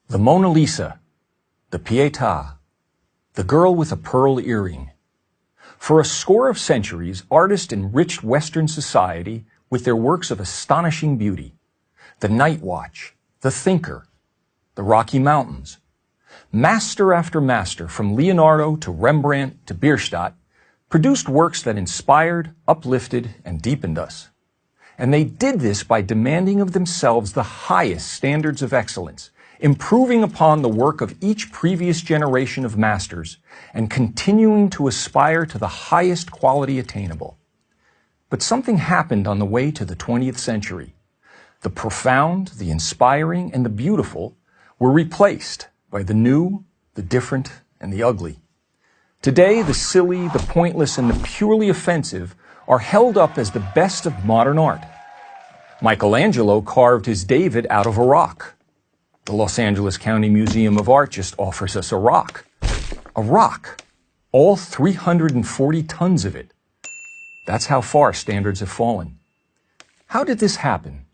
The Mona Lisa, the Pietà, the girl with a pearl earring. For a score of centuries, artists enriched Western society with their works of astonishing beauty. The Night Watch, the Thinker, the Rocky Mountains. Master after master, from Leonardo to Rembrandt to Bierstadt, produced works that inspired, uplifted, and deepened us. And they did this by demanding of themselves the highest standards of excellence, improving upon the work of each previous generation of masters, and continuing to aspire to the highest quality attainable. But something happened on the way to the 20th century. The profound, the inspiring, and the beautiful were replaced by the new, the different, and the ugly. Today, the silly, the pointless, and the purely offensive are held up as the best of modern art. Michelangelo carved his David out of a rock. The Los Angeles County Museum of Art just offers us a rock. A rock. All 340 tons of it. That's how far standards have fallen. How did this happen?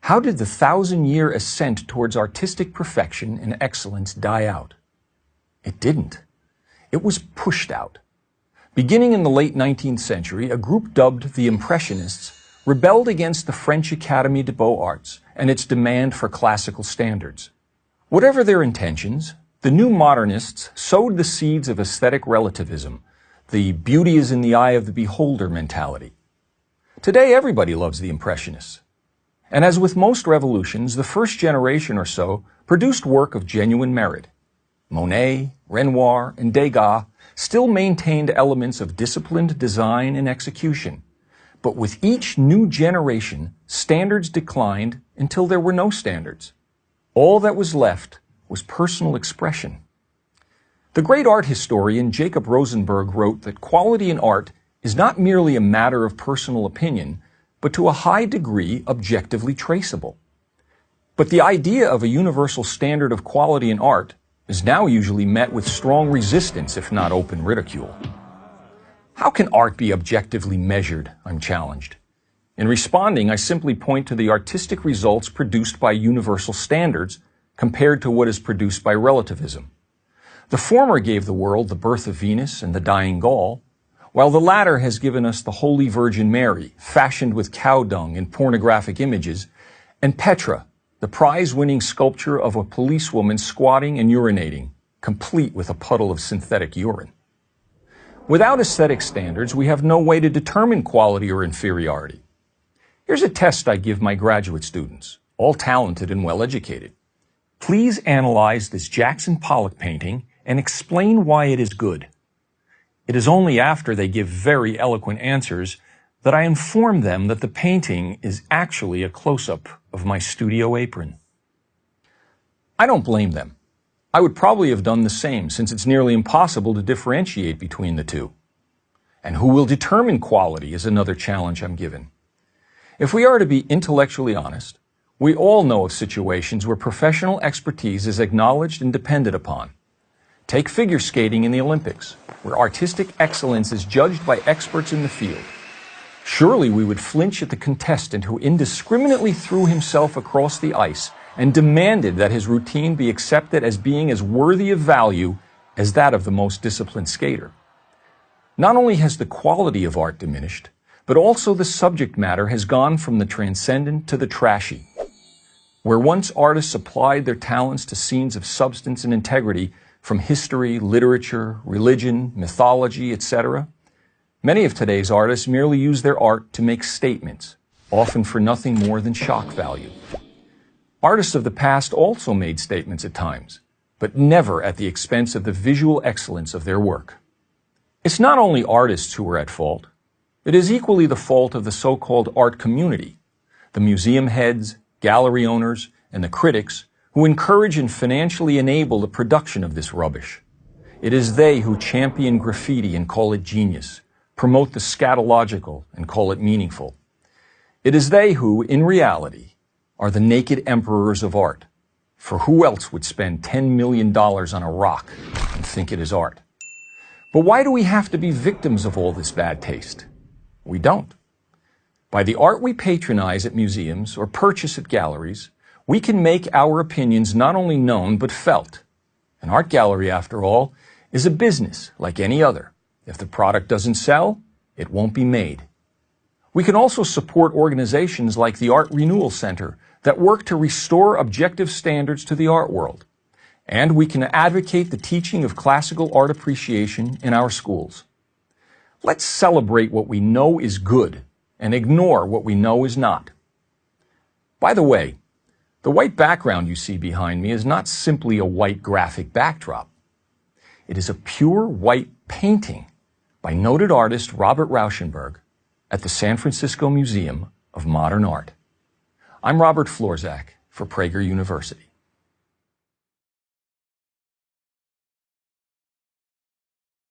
How did the 1,000-year ascent towards artistic perfection and excellence die out? It didn't. It was pushed out. Beginning in the late 19th century, a group dubbed the Impressionists rebelled against the French Académie des Beaux-Arts and its demand for classical standards. Whatever their intentions, the new modernists sowed the seeds of aesthetic relativism, the beauty is in the eye of the beholder mentality. Today, everybody loves the Impressionists. And as with most revolutions, the first generation or so produced work of genuine merit. Monet, Renoir, and Degas still maintained elements of disciplined design and execution. But with each new generation, standards declined until there were no standards. All that was left was personal expression. The great art historian Jacob Rosenberg wrote that quality in art is not merely a matter of personal opinion, but to a high degree objectively traceable. But the idea of a universal standard of quality in art is now usually met with strong resistance, if not open ridicule. How can art be objectively measured? I'm challenged. In responding, I simply point to the artistic results produced by universal standards compared to what is produced by relativism. The former gave the world the birth of Venus and the dying Gaul, while the latter has given us the Holy Virgin Mary, fashioned with cow dung and pornographic images, and Petra, the prize-winning sculpture of a policewoman squatting and urinating, complete with a puddle of synthetic urine. Without aesthetic standards, we have no way to determine quality or inferiority. Here's a test I give my graduate students, all talented and well-educated. Please analyze this Jackson Pollock painting and explain why it is good. It is only after they give very eloquent answers that I inform them that the painting is actually a close-up of my studio apron. I don't blame them. I would probably have done the same, since it's nearly impossible to differentiate between the two. And who will determine quality is another challenge I'm given. If we are to be intellectually honest, we all know of situations where professional expertise is acknowledged and depended upon. Take figure skating in the Olympics, where artistic excellence is judged by experts in the field. Surely we would flinch at the contestant who indiscriminately threw himself across the ice and demanded that his routine be accepted as being as worthy of value as that of the most disciplined skater. Not only has the quality of art diminished, but also the subject matter has gone from the transcendent to the trashy. Where once artists applied their talents to scenes of substance and integrity from history, literature, religion, mythology, etc., many of today's artists merely use their art to make statements, often for nothing more than shock value. Artists of the past also made statements at times, but never at the expense of the visual excellence of their work. It's not only artists who are at fault. It is equally the fault of the so-called art community, the museum heads, gallery owners, and the critics who encourage and financially enable the production of this rubbish. It is they who champion graffiti and call it genius, promote the scatological and call it meaningful. It is they who, in reality, are the naked emperors of art, for who else would spend $10 million on a rock and think it is art? But why do we have to be victims of all this bad taste? We don't. By the art we patronize at museums or purchase at galleries, We can make our opinions not only known but felt. An art gallery, after all, is a business like any other. If the product doesn't sell, it won't be made. We can also support organizations like the Art Renewal Center that work to restore objective standards to the art world. And we can advocate the teaching of classical art appreciation in our schools. Let's celebrate what we know is good and ignore what we know is not. By the way, the white background you see behind me is not simply a white graphic backdrop. It is a pure white painting by noted artist Robert Rauschenberg at the San Francisco Museum of Modern Art. I'm Robert Florzak for Prager University.